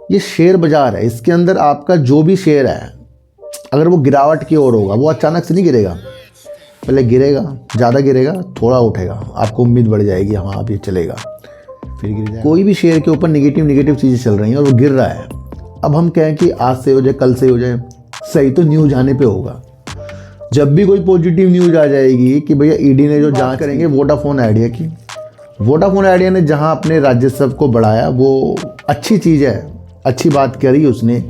ये शेयर बाजार है, इसके अंदर आपका जो भी शेयर है अगर वो गिरावट की ओर होगा, वो अचानक से नहीं गिरेगा, पहले गिरेगा, ज़्यादा गिरेगा, थोड़ा उठेगा, आपको उम्मीद बढ़ जाएगी हाँ अब ये चलेगा, फिर गिर जाएगा। कोई भी शेयर के ऊपर नेगेटिव चीज़ें चल रही हैं और वो गिर रहा है। अब हम कहें कि आज से हो जाए, कल से हो जाए, सही तो न्यूज़ आने पे होगा। जब भी कोई पॉजिटिव न्यूज़ आ जाएगी कि भैया ईडी ने जो जांच करेंगे वोडाफोन आइडिया की, वोडाफोन आइडिया ने जहां अपने राजस्व को बढ़ाया वो अच्छी चीज़ है, अच्छी बात करी उसने।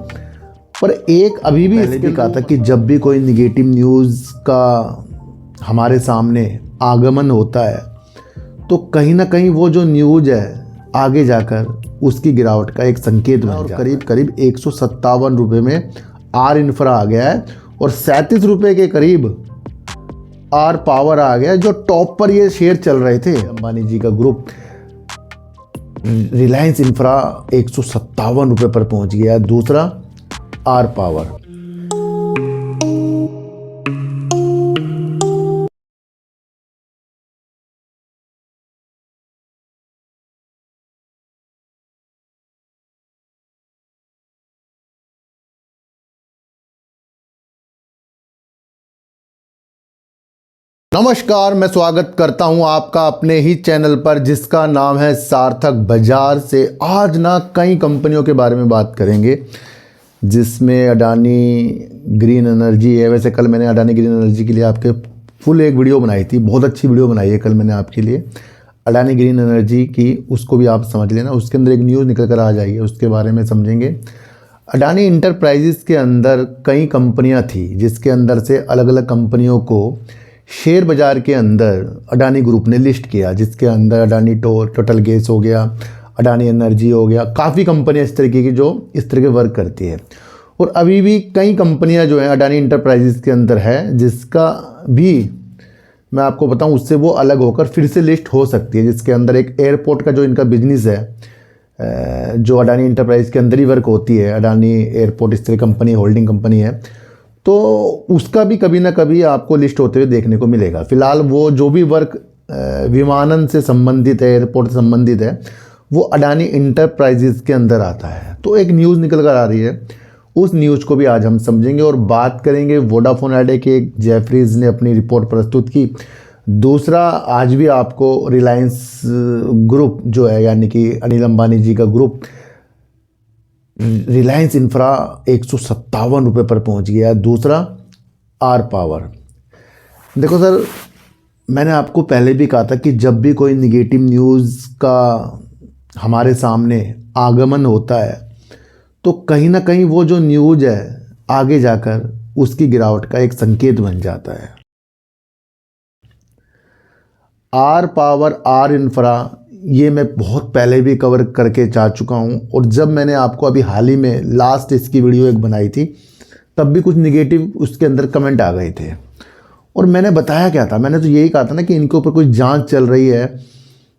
पर एक अभी भी इसके कहा था कि जब भी कोई निगेटिव न्यूज़ का हमारे सामने आगमन होता है तो कहीं ना कहीं वो जो न्यूज़ है आगे जाकर उसकी गिरावट का एक संकेत बन जाता है। करीब करीब 157 रुपये में आर इंफ्रा आ गया है और 37 रुपये के करीब आर पावर आ गया, जो टॉप पर ये शेयर चल रहे थे। अंबानी जी का ग्रुप रिलायंस इंफ्रा 157 रुपये पर पहुंच गया। दूसरा आर पावर। नमस्कार, मैं स्वागत करता हूं आपका अपने ही चैनल पर जिसका नाम है सार्थक बाजार से। आज ना कई कंपनियों के बारे में बात करेंगे जिसमें अडानी ग्रीन एनर्जी है। वैसे कल मैंने अडानी ग्रीन एनर्जी के लिए आपके फुल एक वीडियो बनाई थी, बहुत अच्छी वीडियो बनाई है कल मैंने आपके लिए अडानी ग्रीन एनर्जी की, उसको भी आप समझ लेना। उसके अंदर एक न्यूज़ निकल कर आ जाइए, उसके बारे में समझेंगे। अडानी इंटरप्राइजेस के अंदर कई कंपनियां थी जिसके अंदर से अलग अलग कंपनियों को शेयर बाज़ार के अंदर अडानी ग्रुप ने लिस्ट किया, जिसके अंदर अडानी टोटल गैस हो गया, अडानी एनर्जी हो गया, काफ़ी कंपनियां इस तरीके की जो इस तरह के वर्क करती है। और अभी भी कई कंपनियां जो हैं अडानी इंटरप्राइजेस के अंदर है, जिसका भी मैं आपको बताऊं उससे वो अलग होकर फिर से लिस्ट हो सकती है। जिसके अंदर एक एयरपोर्ट का जो इनका बिजनेस है, जो अडानी इंटरप्राइज के अंदर ही वर्क होती है, अडानी एयरपोर्ट इस तरह कंपनी होल्डिंग कंपनी है, तो उसका भी कभी ना कभी आपको लिस्ट होते हुए देखने को मिलेगा। फिलहाल वो जो भी वर्क विमानन से संबंधित है, एयरपोर्ट से संबंधित है, वो अडानी इंटरप्राइजेस के अंदर आता है। तो एक न्यूज़ निकल कर आ रही है, उस न्यूज़ को भी आज हम समझेंगे और बात करेंगे। वोडाफोन आइडिया के जेफरीज ने अपनी रिपोर्ट प्रस्तुत की। दूसरा, आज भी आपको रिलायंस ग्रुप जो है, यानी कि अनिल अंबानी जी का ग्रुप, रिलायंस इंफ्रा 157 रुपये पर पहुंच गया। दूसरा आर पावर। देखो सर, मैंने आपको पहले भी कहा था कि जब भी कोई निगेटिव न्यूज़ का हमारे सामने आगमन होता है तो कहीं ना कहीं वो जो न्यूज़ है आगे जाकर उसकी गिरावट का एक संकेत बन जाता है। आर पावर, आर इंफ्रा, ये मैं बहुत पहले भी कवर करके जा चुका हूँ। और जब मैंने आपको अभी हाल ही में लास्ट इसकी वीडियो एक बनाई थी, तब भी कुछ निगेटिव उसके अंदर कमेंट आ गए थे। और मैंने बताया क्या था, मैंने तो यही कहा था ना कि इनके ऊपर कोई जांच चल रही है।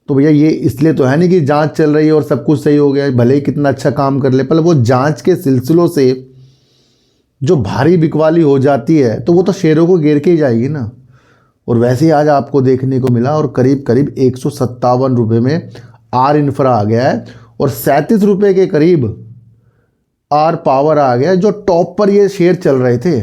तो भैया ये इसलिए तो है नहीं कि जांच चल रही है और सब कुछ सही हो गया, भले ही कितना अच्छा काम कर ले, पर वो जांच के सिलसिलों से जो भारी बिकवाली हो जाती है तो वो तो शेयरों को गिर के ही जाएगी ना। और वैसे ही आज आपको देखने को मिला और करीब करीब 157 रुपये में आर इंफ्रा आ गया है और 37 रुपये के करीब आर पावर आ गया, जो टॉप पर ये शेयर चल रहे थे।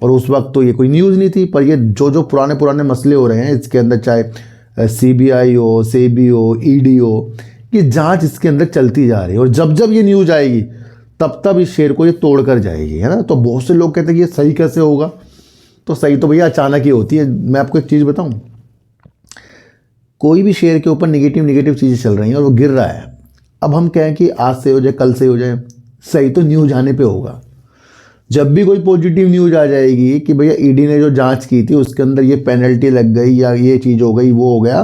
और उस वक्त तो ये कोई न्यूज़ नहीं थी, पर ये जो पुराने मसले हो रहे हैं इसके अंदर, चाहे सीबीआई हो, सेबी हो, ईडी हो, ये जांच इसके अंदर चलती जा रही है। और जब जब ये न्यूज़ आएगी तब तब इस शेयर को ये तोड़ कर जाएगी, है ना। तो बहुत से लोग कहते हैं कि ये सही कैसे होगा, तो सही तो भैया अचानक ही होती है। मैं आपको एक चीज़ बताऊं, कोई भी शेयर के ऊपर नेगेटिव चीज़ें चल रही हैं और वो गिर रहा है। अब हम कहें कि आज से हो जाए, कल से हो जाए, सही तो न्यूज़ आने पे होगा। जब भी कोई पॉजिटिव न्यूज़ आ जाएगी कि भैया ईडी ने जो जांच की थी उसके अंदर ये पेनल्टी लग गई या ये चीज़ हो गई, वो हो गया,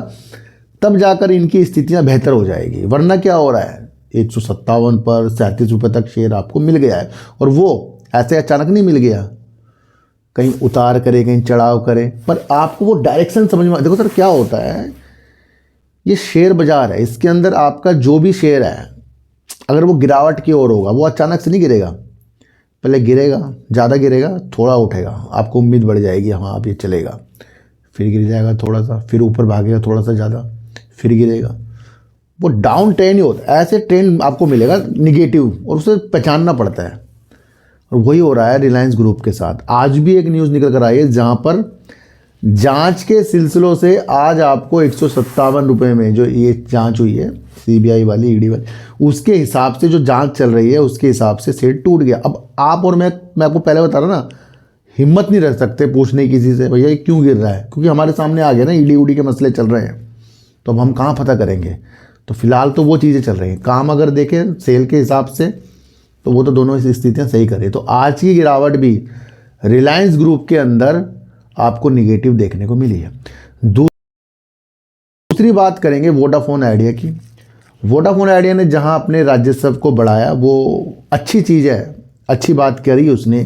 तब जाकर इनकी स्थितियाँ बेहतर हो जाएगी। वरना क्या हो रहा है, 157 पर 37 रुपये तक शेयर आपको मिल गया है। और वो ऐसे अचानक नहीं मिल गया, कहीं उतार करे, कहीं चढ़ाव करे, पर आपको वो डायरेक्शन समझ में। देखो सर, क्या होता है, ये शेयर बाजार है, इसके अंदर आपका जो भी शेयर है अगर वो गिरावट की ओर होगा, वो अचानक से नहीं गिरेगा, पहले गिरेगा, ज़्यादा गिरेगा, थोड़ा उठेगा, आपको उम्मीद बढ़ जाएगी हाँ अब ये चलेगा, फिर गिर जाएगा थोड़ा सा, फिर ऊपर भागेगा थोड़ा सा ज़्यादा, फिर गिरेगा। वो डाउन ट्रेंड ही होता है। ऐसे ट्रेंड आपको मिलेगा निगेटिव और उसे पहचानना पड़ता है, और वही हो रहा है रिलायंस ग्रुप के साथ। आज भी एक न्यूज़ निकल कर आई है जहाँ पर जांच के सिलसिलों से आज आपको 157 रुपये में जो ये जांच हुई है सीबीआई वाली, ईडी वाली, उसके हिसाब से जो जांच चल रही है उसके हिसाब से शेयर टूट गया। अब आप और मैं आपको पहले बता रहा ना, हिम्मत नहीं रह सकते पूछने किसी से भैया ये क्यों गिर रहा है, क्योंकि हमारे सामने आ गया ना ईडी उडी के मसले चल रहे हैं, तो अब हम कहाँ पता करेंगे। तो फिलहाल तो वो चीज़ें चल रही हैं। काम अगर देखें सेल के हिसाब से तो वो तो दोनों स्थितियाँ सही कर रही है। तो आज की गिरावट भी रिलायंस ग्रुप के अंदर आपको निगेटिव देखने को मिली है। दूसरी बात करेंगे वोडाफोन आइडिया की। वोडाफोन आइडिया ने जहां अपने राजस्व को बढ़ाया वो अच्छी चीज़ है, अच्छी बात करी उसने,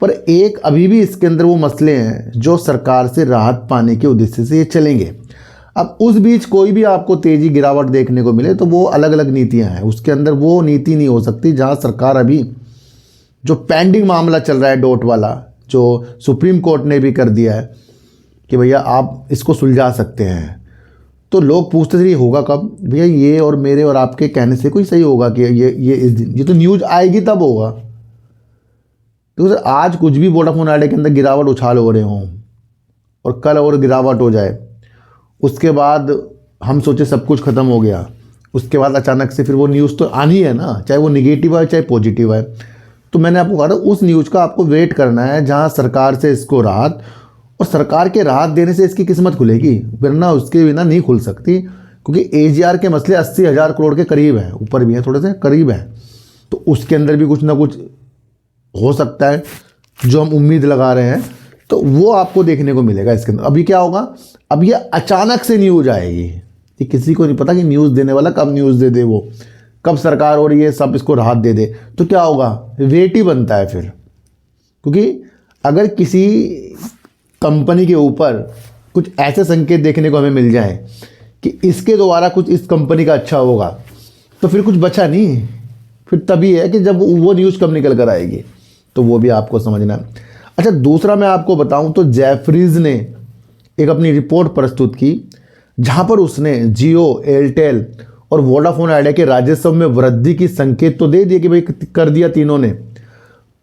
पर एक अभी भी इसके अंदर वो मसले हैं जो सरकार से राहत पाने के उद्देश्य से ये चलेंगे। अब उस बीच कोई भी आपको तेज़ी गिरावट देखने को मिले तो वो अलग अलग नीतियां हैं, उसके अंदर वो नीति नहीं हो सकती जहां सरकार अभी जो पेंडिंग मामला चल रहा है डॉट वाला, जो सुप्रीम कोर्ट ने भी कर दिया है कि भैया आप इसको सुलझा सकते हैं, तो लोग पूछते थे ये होगा कब भैया, ये और मेरे और आपके कहने से कोई सही होगा कि ये इस दिन, ये तो न्यूज़ आएगी तब होगा। तो सर आज कुछ भी वोडाफोन आइडिया के अंदर गिरावट उछाल हो रहे हों और कल और गिरावट हो जाए, उसके बाद हम सोचे सब कुछ ख़त्म हो गया, उसके बाद अचानक से फिर वो न्यूज़ तो आनी है ना, चाहे वो निगेटिव है चाहे पॉजिटिव है। तो मैंने आपको कहा था उस न्यूज़ का आपको वेट करना है जहां सरकार से इसको राहत, और सरकार के राहत देने से इसकी किस्मत खुलेगी, वरना उसके बिना नहीं खुल सकती, क्योंकि एजीआर के मसले 80,000 करोड़ के करीब हैं, ऊपर भी हैं थोड़े से करीब हैं, तो उसके अंदर भी कुछ ना कुछ हो सकता है जो हम उम्मीद लगा रहे हैं, तो वो आपको देखने को मिलेगा इसके अंदर। अभी क्या होगा, अब ये अचानक से न्यूज़ आएगी, ये किसी को नहीं पता कि न्यूज़ देने वाला कब न्यूज़ दे दे, वो कब सरकार और ये सब इसको राहत दे दे, तो क्या होगा, वेट ही बनता है फिर। क्योंकि अगर किसी कंपनी के ऊपर कुछ ऐसे संकेत देखने को हमें मिल जाए कि इसके द्वारा कुछ इस कंपनी का अच्छा होगा, तो फिर कुछ बचा नहीं, फिर तभी है कि जब वो न्यूज़ कब निकल कर आएगी, तो वो भी आपको समझना है। अच्छा, दूसरा मैं आपको बताऊं तो जेफरीज ने एक अपनी रिपोर्ट प्रस्तुत की जहां पर उसने जियो, एयरटेल और वोडाफोन आइडिया के राजस्व में वृद्धि की संकेत तो दे दिए कि भाई कर दिया तीनों ने,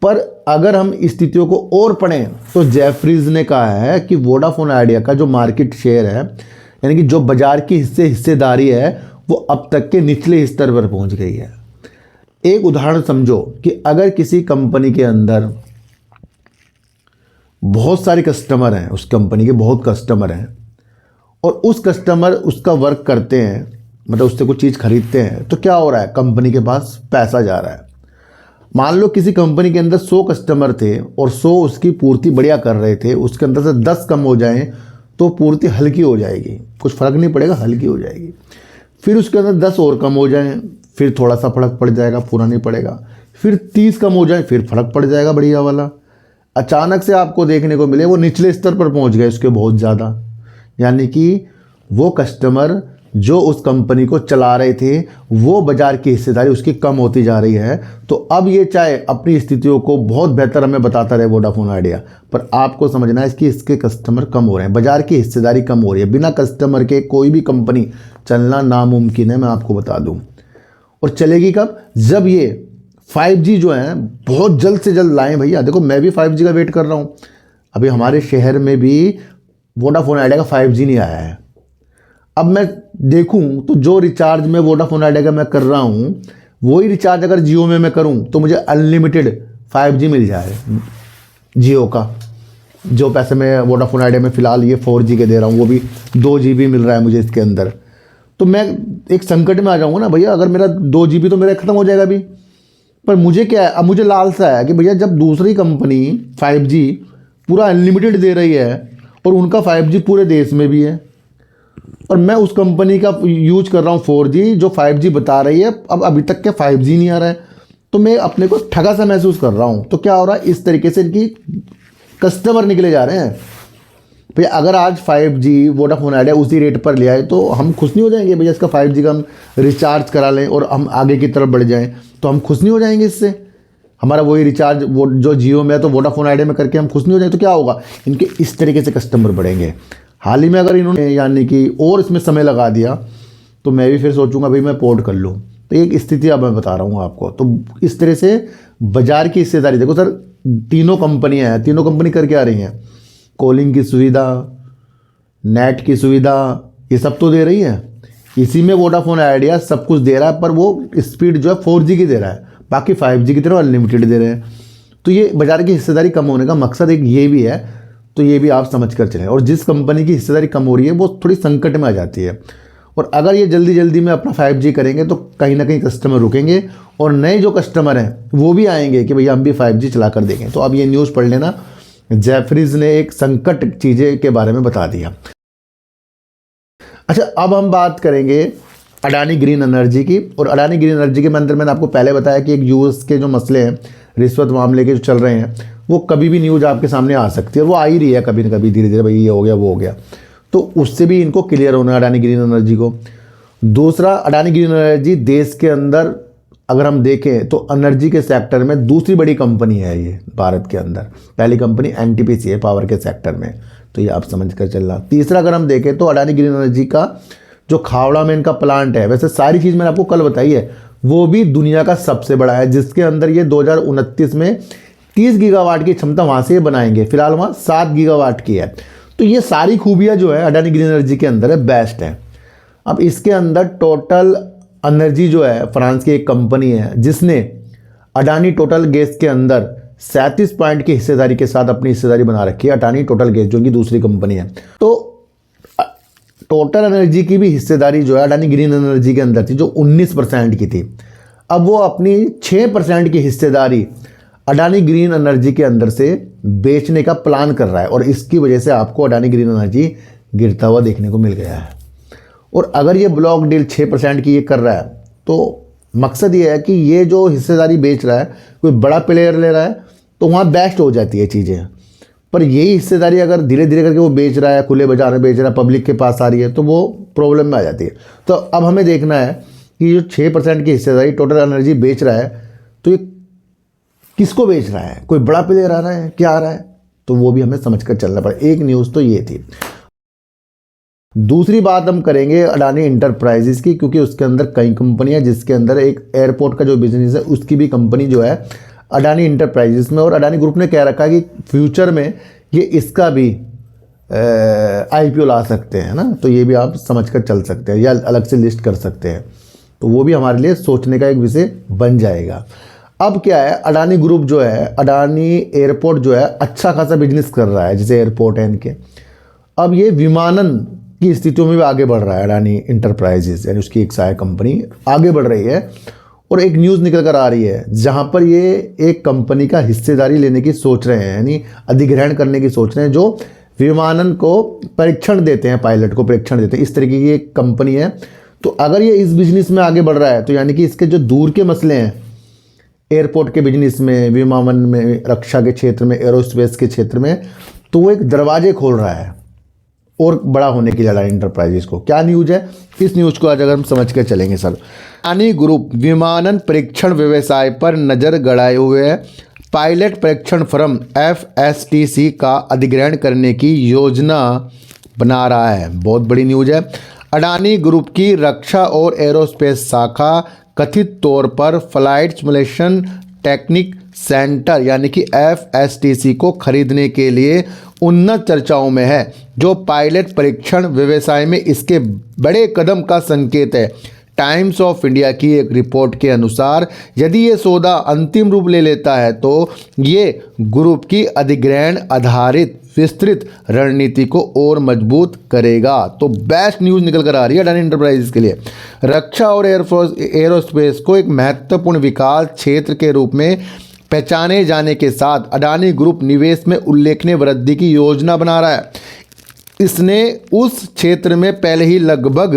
पर अगर हम स्थितियों को और पढ़ें तो जेफरीज ने कहा है कि वोडाफोन आइडिया का जो मार्केट शेयर है, यानी कि जो बाजार की हिस्सेदारी है, वो अब तक के निचले स्तर पर पहुंच गई है। एक उदाहरण समझो कि अगर किसी कंपनी के अंदर बहुत सारे कस्टमर हैं, उस कंपनी के बहुत कस्टमर हैं, और उस कस्टमर उसका वर्क करते हैं, मतलब उससे कुछ चीज़ खरीदते हैं, तो क्या हो रहा है, कंपनी के पास पैसा जा रहा है। मान लो किसी कंपनी के अंदर 100 कस्टमर थे और 100 उसकी पूर्ति बढ़िया कर रहे थे, उसके अंदर से 10 कम हो जाएं तो पूर्ति हल्की हो जाएगी, कुछ फ़र्क नहीं पड़ेगा, हल्की हो जाएगी। फिर उसके अंदर 10 और कम हो जाएं, फिर थोड़ा सा फ़र्क पड़ जाएगा, पूरा नहीं पड़ेगा। फिर 30 कम हो जाए, फिर फ़र्क पड़ जाएगा बढ़िया वाला। अचानक से आपको देखने को मिले वो निचले स्तर पर पहुंच गए उसके बहुत ज़्यादा, यानी कि वो कस्टमर जो उस कंपनी को चला रहे थे, वो बाजार की हिस्सेदारी उसकी कम होती जा रही है। तो अब ये चाहे अपनी स्थितियों को बहुत बेहतर हमें बताता रहे वोडाफोन आइडिया, पर आपको समझना है कि इसके कस्टमर कम हो रहे हैं, बाजार की हिस्सेदारी कम हो रही है। बिना कस्टमर के कोई भी कंपनी चलना नामुमकिन है, मैं आपको बता दूँ। और चलेगी कब, जब ये 5G जो है बहुत जल्द से जल्द लाएं भैया। देखो मैं भी 5G का वेट कर रहा हूँ, अभी हमारे शहर में भी वोडाफोन आइडिया का 5G नहीं आया है। अब मैं देखूं तो जो रिचार्ज मैं वोडाफोन आइडिया का मैं कर रहा हूं, वही रिचार्ज अगर जियो में मैं करूं तो मुझे अनलिमिटेड 5G मिल जाए जियो का। जो पैसे मैं वोडाफोन आइडिया में फ़िलहाल ये 4G के दे रहा हूं, वो भी 2 GB मिल रहा है मुझे इसके अंदर। तो मैं एक संकट में आ जाऊँगा ना भैया, अगर मेरा 2 GB तो मेरा ख़त्म हो जाएगा अभी। पर मुझे क्या है, अब मुझे लालसा है कि भैया जब दूसरी कंपनी 5G पूरा अनलिमिटेड दे रही है और उनका 5G पूरे देश में भी है, और मैं उस कंपनी का यूज कर रहा हूँ 4G जो 5G बता रही है, अब अभी तक क्या 5G नहीं आ रहा है, तो मैं अपने को ठगा सा महसूस कर रहा हूँ। तो क्या हो रहा है, इस तरीके से इनकी कस्टमर निकले जा रहे हैं। भैया अगर आज 5G वोडाफोन आइडिया उसी रेट पर ले आए तो हम खुश नहीं हो जाएंगे भैया, इसका 5G का हम रिचार्ज करा लें और हम आगे की तरफ बढ़ जाएँ, तो हम खुश नहीं हो जाएंगे इससे। हमारा वही रिचार्ज वो जो जियो में है तो वोडाफोन आइडिया में करके हम खुश नहीं हो जाएंगे, तो क्या होगा, इनके इस तरीके से कस्टमर बढ़ेंगे। हाल ही में अगर इन्होंने यानी कि और इसमें समय लगा दिया तो मैं भी फिर सोचूंगा भाई मैं पोर्ट कर लूँ। तो एक स्थिति अब मैं बता रहा हूँ आपको। तो इस तरह से बाजार की हिस्सेदारी देखो सर, तीनों कंपनियां हैं, तीनों कंपनी कर क्या रही हैं, कॉलिंग की सुविधा, नेट की सुविधा, ये सब तो दे रही है। इसी में वोडाफोन आइडिया सब कुछ दे रहा है, पर वो स्पीड जो है 4G की दे रहा है, बाकी 5G की तरह अनलिमिटेड दे रहे हैं। तो ये बाजार की हिस्सेदारी कम होने का मकसद एक ये भी है, तो ये भी आप समझ कर चलें। और जिस कंपनी की हिस्सेदारी कम हो रही है वो थोड़ी संकट में आ जाती है, और अगर ये जल्दी जल्दी में अपना 5G करेंगे तो कहीं ना कहीं कस्टमर रुकेंगे, और नए जो कस्टमर हैं वो भी आएंगे कि भैया हम भी 5G चला कर देंगे। तो अब ये न्यूज़ पढ़ लेना, जेफरीज ने एक संकट चीज़ें के बारे में बता दिया। अच्छा, अब हम बात करेंगे अडानी ग्रीन एनर्जी की। और अडानी ग्रीन एनर्जी के अंदर मैंने आपको पहले बताया कि एक यूएस के जो मसले हैं, रिश्वत मामले के जो चल रहे हैं, वो कभी भी न्यूज़ आपके सामने आ सकती है, वो आ ही रही है कभी ना कभी, धीरे धीरे भाई ये हो गया वो हो गया। तो उससे भी इनको क्लियर होना है अडानी ग्रीन एनर्जी को। दूसरा, अडानी ग्रीन एनर्जी देश के अंदर अगर हम देखें तो एनर्जी के सेक्टर में दूसरी बड़ी कंपनी है ये भारत के अंदर। पहली कंपनी एनटीपीसी है पावर के सेक्टर में, तो ये आप समझ कर चलना। तीसरा, अगर हम देखें तो अडानी ग्रीन एनर्जी का जो खावड़ा में इनका प्लांट है, वैसे सारी चीज़ मैंने आपको कल बताई है, वो भी दुनिया का सबसे बड़ा है, जिसके अंदर ये 2029 में 30 गीगावाट की क्षमता वहाँ से बनाएंगे। फिलहाल वहाँ 7 गीगावाट की है। तो ये सारी खूबियाँ जो है अडानी ग्रीन एनर्जी के अंदर है, बेस्ट है। अब इसके अंदर टोटल एनर्जी जो है फ्रांस की एक कंपनी है, जिसने अडानी टोटल गैस के अंदर 37% की हिस्सेदारी के साथ अपनी हिस्सेदारी बना रखी है, अडानी टोटल गैस जो कि दूसरी कंपनी है। तो टोटल एनर्जी की भी हिस्सेदारी जो है अडानी ग्रीन एनर्जी के अंदर थी, जो 19% की थी। अब वो अपनी 6% की हिस्सेदारी अडानी ग्रीन एनर्जी के अंदर से बेचने का प्लान कर रहा है, और इसकी वजह से आपको अडानी ग्रीन एनर्जी गिरता हुआ देखने को मिल गया है। और अगर ये ब्लॉक डील 6% की ये कर रहा है, तो मकसद ये है कि ये जो हिस्सेदारी बेच रहा है, कोई बड़ा प्लेयर ले रहा है तो वहाँ बेस्ट हो जाती है चीज़ें। पर यही हिस्सेदारी अगर धीरे धीरे करके वो बेच रहा है, खुले बाजार में बेच रहा है, पब्लिक के पास आ रही है, तो वो प्रॉब्लम में आ जाती है। तो अब हमें देखना है कि जो 6% की हिस्सेदारी टोटल एनर्जी बेच रहा है, तो ये किसको बेच रहा है, कोई बड़ा प्लेयर आ रहा है, क्या आ रहा है, तो वो भी हमें समझ कर चलना पड़े। एक न्यूज़ तो ये थी। दूसरी बात हम करेंगे अडानी इंटरप्राइजेस की, क्योंकि उसके अंदर कई कंपनियां, जिसके अंदर एक एयरपोर्ट का जो बिजनेस है उसकी भी कंपनी जो है अडानी इंटरप्राइजेस में। और अडानी ग्रुप ने कह रखा है कि फ्यूचर में ये इसका भी IPO ला सकते हैं ना, तो ये भी आप समझ कर चल सकते हैं, या अलग से लिस्ट कर सकते हैं। तो वो भी हमारे लिए सोचने का एक विषय बन जाएगा। अब क्या है, अडानी ग्रुप जो है, अडानी एयरपोर्ट जो है अच्छा खासा बिजनेस कर रहा है, जैसे एयरपोर्ट है इनके। अब ये विमानन की स्थितियों में भी आगे बढ़ रहा है अडानी इंटरप्राइजेस, यानी उसकी एक सहायक कंपनी आगे बढ़ रही है। और एक न्यूज़ निकल कर आ रही है जहां पर ये एक कंपनी का हिस्सेदारी लेने की सोच रहे हैं, यानी अधिग्रहण करने की सोच रहे हैं, जो विमानन को परीक्षण देते हैं, पायलट को परीक्षण देते हैं, इस तरीके की एक कंपनी है। तो अगर ये इस बिजनेस में आगे बढ़ रहा है, तो यानी कि इसके जो दूर के मसले हैं एयरपोर्ट के बिजनेस में, विमानन में, रक्षा के क्षेत्र में, एरोस्पेस के क्षेत्र में, तो वो एक दरवाजे खोल रहा है और बड़ा होने के लिए अडानी इंटरप्राइजेस को। क्या न्यूज़ है, इस न्यूज़ को आज अगर हम समझ कर चलेंगे सर। अडानी ग्रुप विमानन परीक्षण व्यवसाय पर नज़र गड़ाए हुए है, पायलट परीक्षण फर्म FSTC का अधिग्रहण करने की योजना बना रहा है। बहुत बड़ी न्यूज़ है। अडानी ग्रुप की रक्षा और एरोस्पेस शाखा कथित तौर पर फ्लाइट सिमुलेशन टेक्निक सेंटर यानी कि FSTC को खरीदने के लिए उन्नत चर्चाओं में है, जो पायलट परीक्षण व्यवसाय में इसके बड़े कदम का संकेत है। टाइम्स ऑफ इंडिया की एक रिपोर्ट के अनुसार यदि ये सौदा अंतिम रूप ले लेता है तो ये ग्रुप की अधिग्रहण आधारित विस्तृत रणनीति को और मजबूत करेगा। तो बेस्ट न्यूज़ निकल कर आ रही है अडानी इंटरप्राइजेस के लिए। रक्षा और एरोस्पेस को एक महत्वपूर्ण विकास क्षेत्र के रूप में पहचाने जाने के साथ अडानी ग्रुप निवेश में उल्लेखनीय वृद्धि की योजना बना रहा है। इसने उस क्षेत्र में पहले ही लगभग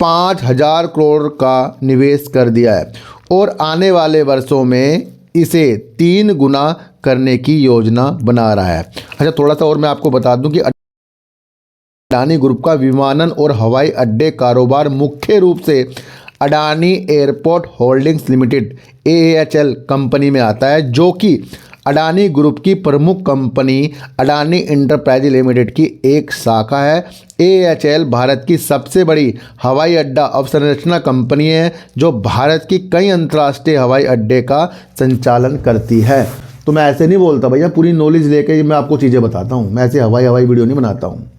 5,000 करोड़ का निवेश कर दिया है और आने वाले वर्षों में इसे 3 गुना करने की योजना बना रहा है। अच्छा, थोड़ा सा और मैं आपको बता दूं कि अडानी ग्रुप का विमानन और हवाई अड्डे कारोबार मुख्य रूप से Adani airport holdings limited AAHL company में आता है, जो कि अडानी ग्रुप की प्रमुख कंपनी अडानी एंटरप्राइज लिमिटेड की एक शाखा है। AHL भारत की सबसे बड़ी हवाई अड्डा अवसंरचना कंपनी है जो भारत की कई अंतर्राष्ट्रीय हवाई अड्डे का संचालन करती है। तो मैं ऐसे नहीं बोलता भैया, पूरी नॉलेज लेके मैं आपको चीज़ें बताता हूँ, मैं ऐसे हवाई वीडियो नहीं बनाता हूँ।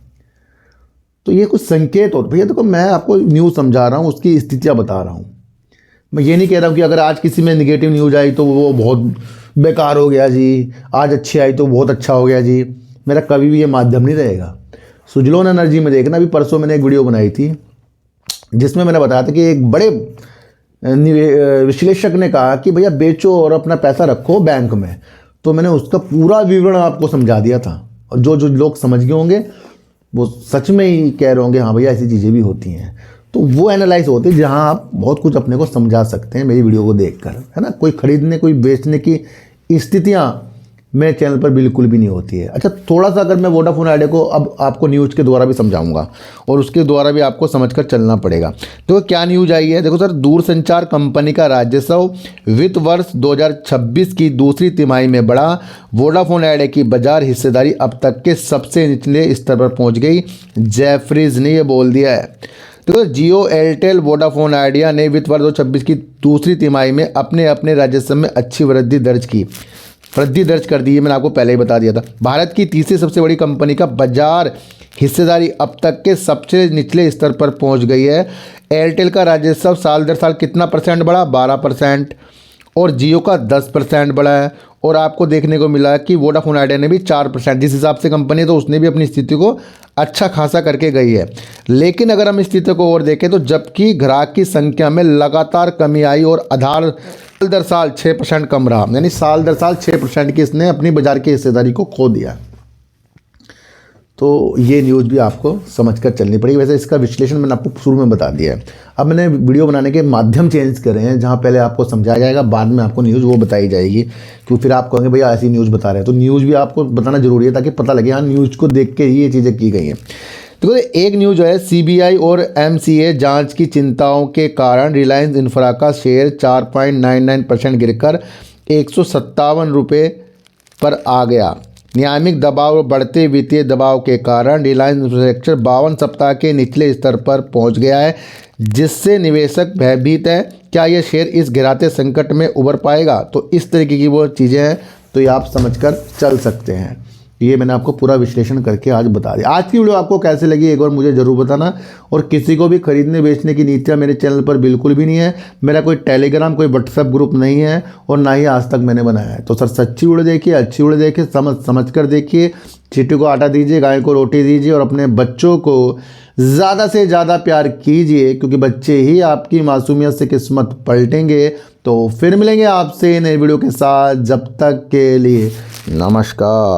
तो ये कुछ संकेत होते भैया, देखो मैं आपको न्यूज़ समझा रहा हूँ, उसकी स्थितियाँ बता रहा हूँ। मैं ये नहीं कह रहा हूँ कि अगर आज किसी में निगेटिव न्यूज़ आई तो वो बहुत बेकार हो गया जी, आज अच्छी आई तो बहुत अच्छा हो गया जी। मेरा कभी भी ये माध्यम नहीं रहेगा। सुजलोन एनर्जी में देखना, अभी परसों मैंने एक वीडियो बनाई थी जिसमें मैंने बताया था कि एक बड़े विश्लेषक ने कहा कि भैया बेचो और अपना पैसा रखो बैंक में। तो मैंने उसका पूरा विवरण आपको समझा दिया था, और जो जो लोग समझ गए होंगे वो सच में ही कह रहे होंगे हाँ भैया ऐसी चीज़ें भी होती हैं। तो वो एनालाइज होती है जहाँ आप बहुत कुछ अपने को समझा सकते हैं मेरी वीडियो को देखकर, है ना। कोई खरीदने कोई बेचने की स्थितियाँ मेरे चैनल पर बिल्कुल भी नहीं होती है। अच्छा, थोड़ा सा अगर मैं वोडाफोन आइडिया को अब आपको न्यूज़ के द्वारा भी समझाऊंगा और उसके द्वारा भी आपको समझकर चलना पड़ेगा। तो क्या न्यूज़ आई है, देखो सर, दूरसंचार कंपनी का राजस्व वित्त वर्ष 2026 की दूसरी तिमाही में बढ़ा। वोडाफोन आइडिया की बाजार हिस्सेदारी अब तक के सबसे निचले स्तर पर पहुँच गई, जेफरीज ने यह बोल दिया है। तो जियो, एयरटेल, वोडाफोन आइडिया ने वित्त वर्ष 2026 की दूसरी तिमाही में अपने राजस्व में अच्छी वृद्धि दर्ज कर दी है। मैंने आपको पहले ही बता दिया था। भारत की तीसरी सबसे बड़ी कंपनी का बाजार हिस्सेदारी अब तक के सबसे निचले स्तर पर पहुंच गई है। एयरटेल का राजस्व साल दर साल कितना परसेंट बढ़ा, 12%, और जियो का 10% बढ़ा है। और आपको देखने को मिला कि वोडाफोन आइडिया ने भी 4%, जिस हिसाब से कंपनी है तो उसने भी अपनी स्थिति को अच्छा खासा करके गई है। लेकिन अगर हम स्थिति को और देखें तो जबकि ग्राहक की संख्या में लगातार कमी आई और आधार साल दर साल 6% कम रहा, यानी साल दर साल 6% की इसने अपनी बाजार की हिस्सेदारी को खो दिया। तो ये न्यूज़ भी आपको समझकर चलनी पड़ेगी। वैसे इसका विश्लेषण मैंने आपको शुरू में बता दिया है। अब मैंने वीडियो बनाने के माध्यम चेंज करे हैं, जहाँ पहले आपको समझाया जाएगा, बाद में आपको न्यूज़ वो बताई जाएगी। क्योंकि फिर आप कहेंगे भैया ऐसी न्यूज़ बता रहे हैं, तो न्यूज़ भी आपको बताना जरूरी है ताकि पता लगे हाँ न्यूज़ को देख के ही ये चीज़ें की गई हैं। तो एक न्यूज़ जो है, CBI और MCA जांच की चिंताओं के कारण रिलायंस इंफ्रा का शेयर 4.99% गिरकर 157 रुपये पर आ गया। नियामक दबाव और बढ़ते वित्तीय दबाव के कारण रिलायंस इंफ्रास्ट्रक्चर 52 सप्ताह के निचले स्तर पर पहुंच गया है, जिससे निवेशक भयभीत है। क्या यह शेयर इस गिराते संकट में उबर पाएगा? तो इस तरीके की वो चीज़ें हैं, तो ये आप समझकर चल सकते हैं। ये मैंने आपको पूरा विश्लेषण करके आज बता दिया। आज की वीडियो आपको कैसे लगी एक बार मुझे ज़रूर बताना। और किसी को भी खरीदने बेचने की नीतियाँ मेरे चैनल पर बिल्कुल भी नहीं है। मेरा कोई टेलीग्राम कोई व्हाट्सएप ग्रुप नहीं है और ना ही आज तक मैंने बनाया है। तो सर सच्ची वीडियो देखिए, अच्छी वीडियो देखिए, समझ कर देखिए। चींटी को आटा दीजिए, गाय को रोटी दीजिए और अपने बच्चों को ज़्यादा से ज़्यादा प्यार कीजिए, क्योंकि बच्चे ही आपकी मासूमियत से किस्मत पलटेंगे। तो फिर मिलेंगे आपसे नई वीडियो के साथ, जब तक के लिए नमस्कार।